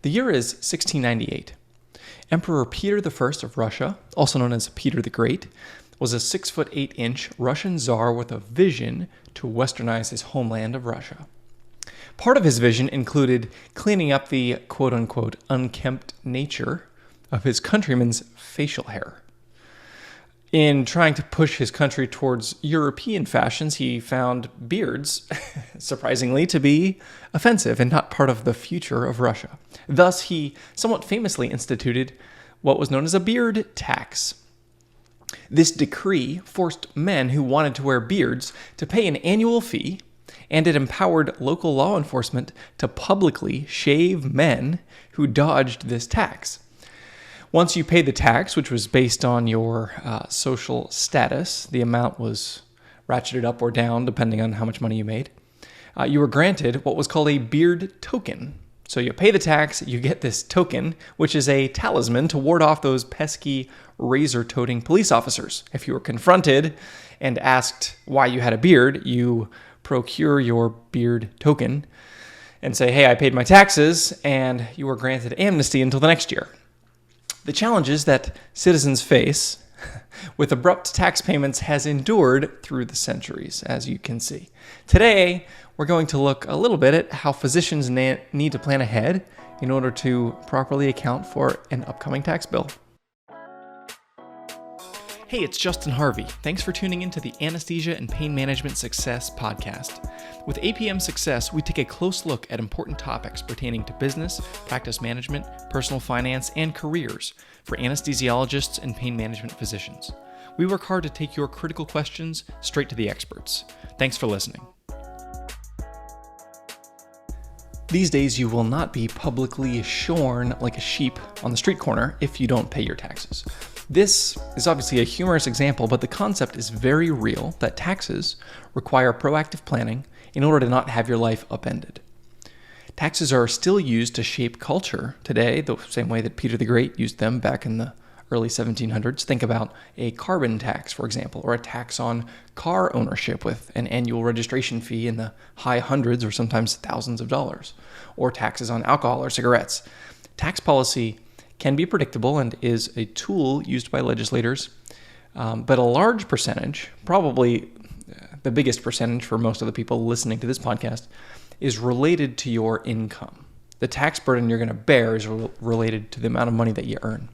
The year is 1698. Emperor Peter I of Russia, also known as Peter the Great, was a 6'8" Russian czar with a vision to westernize his homeland of Russia. Part of his vision included cleaning up the quote-unquote unkempt nature of his countrymen's facial hair. In trying to push his country towards European fashions, he found beards, surprisingly, to be offensive and not part of the future of Russia. Thus, he somewhat famously instituted what was known as a beard tax. This decree forced men who wanted to wear beards to pay an annual fee, and it empowered local law enforcement to publicly shave men who dodged this tax. Once you paid the tax, which was based on your social status, the amount was ratcheted up or down depending on how much money you made, you were granted what was called a beard token. So you pay the tax, you get this token, which is a talisman to ward off those pesky razor-toting police officers. If you were confronted and asked why you had a beard, you procure your beard token and say, hey, I paid my taxes, and you were granted amnesty until the next year. The challenges that citizens face with abrupt tax payments has endured through the centuries, as you can see. Today, we're going to look a little bit at how physicians need to plan ahead in order to properly account for an upcoming tax bill. Hey, it's Justin Harvey. Thanks for tuning into the Anesthesia and Pain Management Success podcast. With APM Success, we take a close look at important topics pertaining to business, practice management, personal finance, and careers for anesthesiologists and pain management physicians. We work hard to take your critical questions straight to the experts. Thanks for listening. These days, you will not be publicly shorn like a sheep on the street corner if you don't pay your taxes. This is obviously a humorous example, but the concept is very real that taxes require proactive planning in order to not have your life upended. Taxes are still used to shape culture today, the same way that Peter the Great used them back in the early 1700s. Think about a carbon tax, for example, or a tax on car ownership with an annual registration fee in the high hundreds or sometimes thousands of dollars, or taxes on alcohol or cigarettes. Tax policy can be predictable and is a tool used by legislators, but a large percentage, probably the biggest percentage for most of the people listening to this podcast, is related to your income. The tax burden you're going to bear is related to the amount of money that you earn.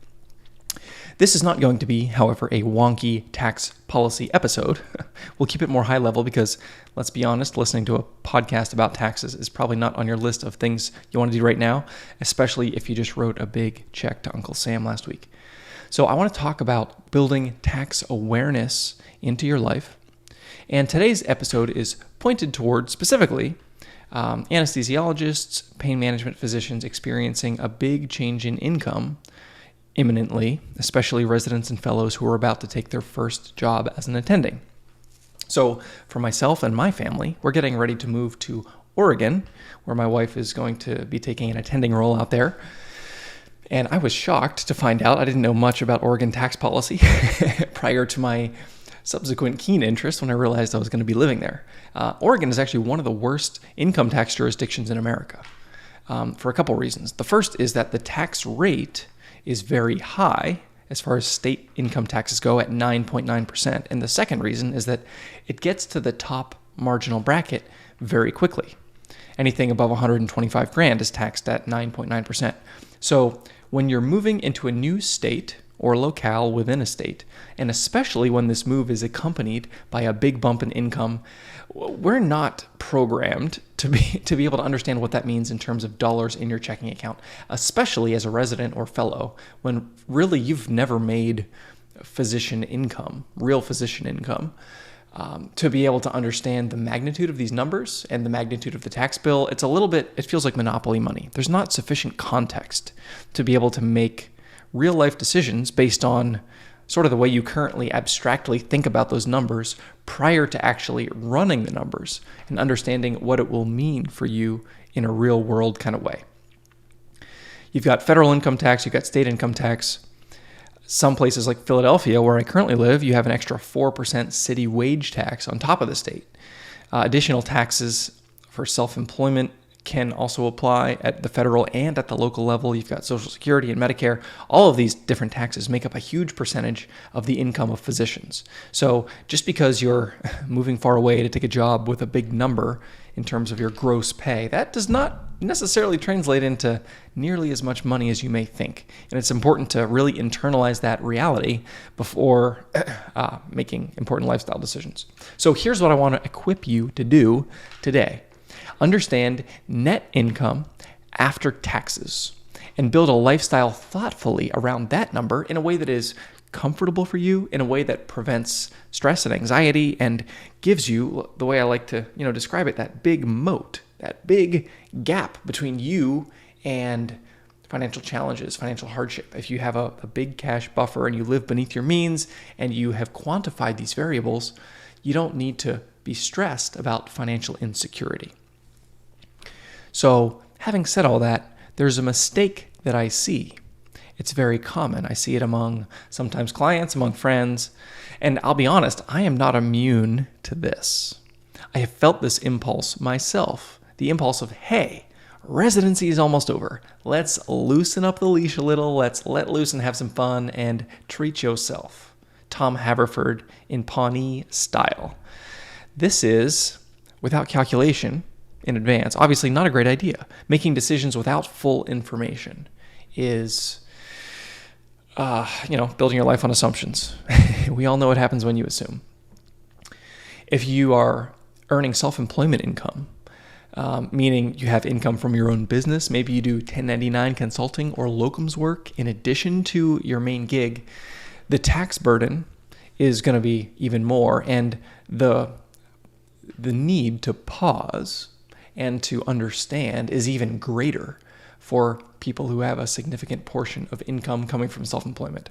This is not going to be, however, a wonky tax policy episode. We'll keep it more high level because, let's be honest, listening to a podcast about taxes is probably not on your list of things you want to do right now, especially if you just wrote a big check to Uncle Sam last week. So I want to talk about building tax awareness into your life. And today's episode is pointed toward specifically anesthesiologists, pain management physicians experiencing a big change in income imminently, especially residents and fellows who are about to take their first job as an attending. So for myself and my family, we're getting ready to move to Oregon, where my wife is going to be taking an attending role out there. And I was shocked to find out I didn't know much about Oregon tax policy prior to my subsequent keen interest when I realized I was going to be living there. Oregon is actually one of the worst income tax jurisdictions in America for a couple reasons. The first is that the tax rate is very high as far as state income taxes go at 9.9%. And the second reason is that it gets to the top marginal bracket very quickly. Anything above 125 grand is taxed at 9.9%. So when you're moving into a new state or locale within a state, and especially when this move is accompanied by a big bump in income, we're not programmed to be able to understand what that means in terms of dollars in your checking account, especially as a resident or fellow, when really you've never made physician income, real physician income, to be able to understand the magnitude of these numbers and the magnitude of the tax bill. It feels like monopoly money. There's not sufficient context to be able to make real life decisions based on sort of the way you currently abstractly think about those numbers prior to actually running the numbers and understanding what it will mean for you in a real world kind of way. You've got federal income tax, you've got state income tax. Some places like Philadelphia, where I currently live, you have an extra 4% city wage tax on top of the state. Additional taxes for self-employment can also apply at the federal and at the local level. You've got Social Security and Medicare. All of these different taxes make up a huge percentage of the income of physicians. So just because you're moving far away to take a job with a big number in terms of your gross pay, that does not necessarily translate into nearly as much money as you may think. And it's important to really internalize that reality before making important lifestyle decisions. So here's what I want to equip you to do today. Understand net income after taxes and build a lifestyle thoughtfully around that number in a way that is comfortable for you, in a way that prevents stress and anxiety and gives you, the way I like to describe it, that big moat, that big gap between you and financial challenges, financial hardship. If you have a big cash buffer and you live beneath your means and you have quantified these variables, you don't need to be stressed about financial insecurity. So having said all that, there's a mistake that I see. It's very common. I see it among sometimes clients, among friends, and I'll be honest, I am not immune to this. I have felt this impulse myself, the impulse of, hey, residency is almost over. Let's loosen up the leash a little. Let's let loose and have some fun and treat yourself. Tom Haverford in Pawnee style. This is, without calculation in advance, obviously not a great idea. Making decisions without full information is, building your life on assumptions. We all know what happens when you assume. If you are earning self-employment income, meaning you have income from your own business, maybe you do 1099 consulting or locums work in addition to your main gig, the tax burden is going to be even more, and the need to pause and to understand is even greater for people who have a significant portion of income coming from self-employment.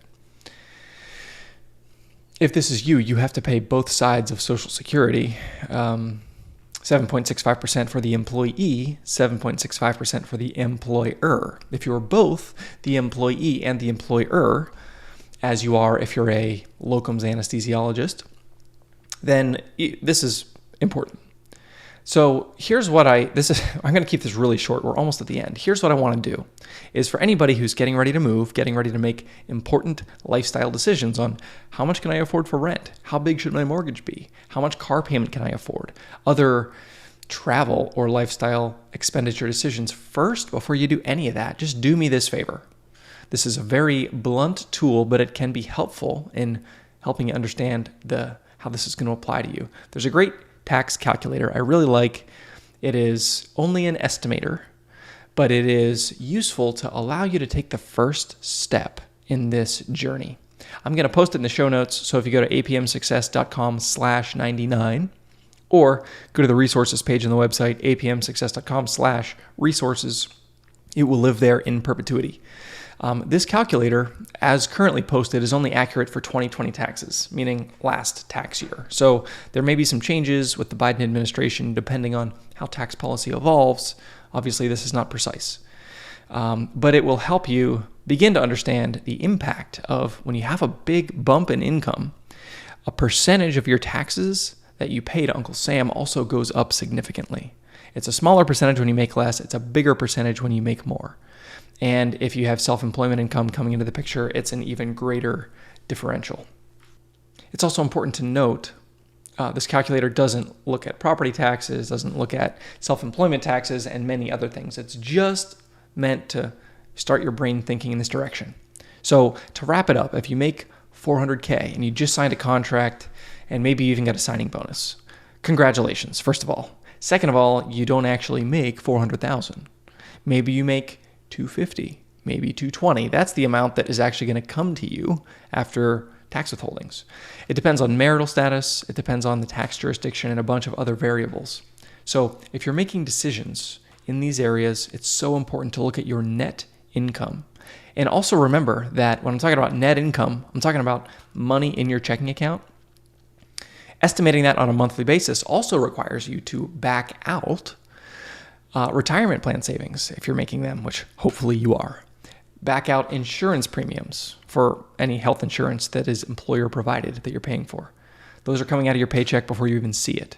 If this is you, you have to pay both sides of Social Security, 7.65% for the employee, 7.65% for the employer. If you're both the employee and the employer, as you are if you're a locums anesthesiologist, then this is important. So here's what I'm going to keep this really short. We're almost at the end. Here's what I want to do is for anybody who's getting ready to move, getting ready to make important lifestyle decisions on how much can I afford for rent? How big should my mortgage be? How much car payment can I afford? Other travel or lifestyle expenditure decisions. First, before you do any of that, just do me this favor. This is a very blunt tool, but it can be helpful in helping you understand how this is going to apply to you. There's a great tax calculator I really like. It is only an estimator, but it is useful to allow you to take the first step in this journey. I'm going to post it in the show notes, so if you go to apmsuccess.com/99 or go to the resources page on the website, apmsuccess.com/resources, it will live there in perpetuity. This calculator, as currently posted, is only accurate for 2020 taxes, meaning last tax year. So there may be some changes with the Biden administration depending on how tax policy evolves. Obviously, this is not precise. But it will help you begin to understand the impact of when you have a big bump in income, a percentage of your taxes that you pay to Uncle Sam also goes up significantly. It's a smaller percentage when you make less. It's a bigger percentage when you make more. And if you have self-employment income coming into the picture, it's an even greater differential. It's also important to note this calculator doesn't look at property taxes, doesn't look at self-employment taxes, and many other things. It's just meant to start your brain thinking in this direction. So to wrap it up, if you make $400K and you just signed a contract and maybe you even got a signing bonus, congratulations, first of all. Second of all, you don't actually make $400,000. Maybe you make $250, maybe $220. That's the amount that is actually going to come to you after tax withholdings. It depends on marital status, it depends on the tax jurisdiction, and a bunch of other variables. So if you're making decisions in these areas, it's so important to look at your net income. And also remember that when I'm talking about net income, I'm talking about money in your checking account. Estimating that on a monthly basis also requires you to back out retirement plan savings, if you're making them, which hopefully you are. Back out insurance premiums for any health insurance that is employer provided that you're paying for. Those are coming out of your paycheck before you even see it.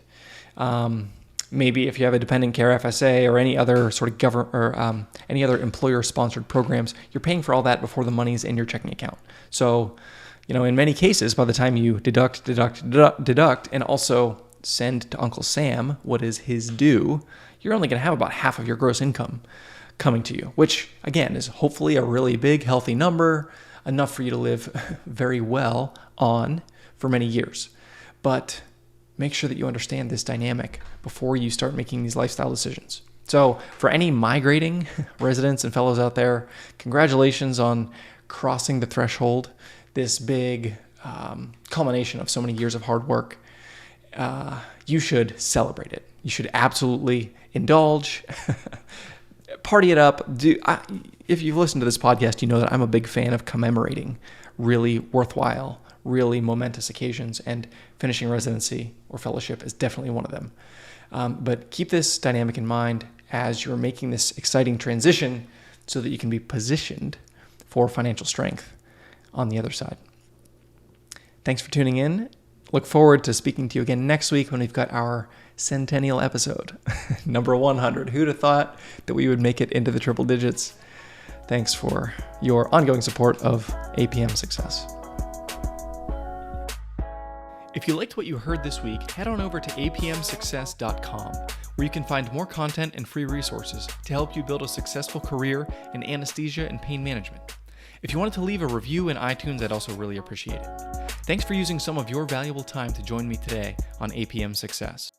Maybe if you have a dependent care FSA or any other sort of government or any other employer-sponsored programs, you're paying for all that before the money's in your checking account. So, in many cases, by the time you deduct, and also send to Uncle Sam what is his due, you're only going to have about half of your gross income coming to you, which, again, is hopefully a really big, healthy number, enough for you to live very well on for many years. But make sure that you understand this dynamic before you start making these lifestyle decisions. So for any migrating residents and fellows out there, congratulations on crossing the threshold, this big culmination of so many years of hard work. You should celebrate it. You should absolutely indulge, party it up. If you've listened to this podcast, you know that I'm a big fan of commemorating really worthwhile, really momentous occasions, and finishing residency or fellowship is definitely one of them. But keep this dynamic in mind as you're making this exciting transition so that you can be positioned for financial strength on the other side. Thanks for tuning in. Look forward to speaking to you again next week when we've got our centennial episode, number 100. Who'd have thought that we would make it into the triple digits? Thanks for your ongoing support of APM Success. If you liked what you heard this week, head on over to apmsuccess.com, where you can find more content and free resources to help you build a successful career in anesthesia and pain management. If you wanted to leave a review in iTunes, I'd also really appreciate it. Thanks for using some of your valuable time to join me today on APM Success.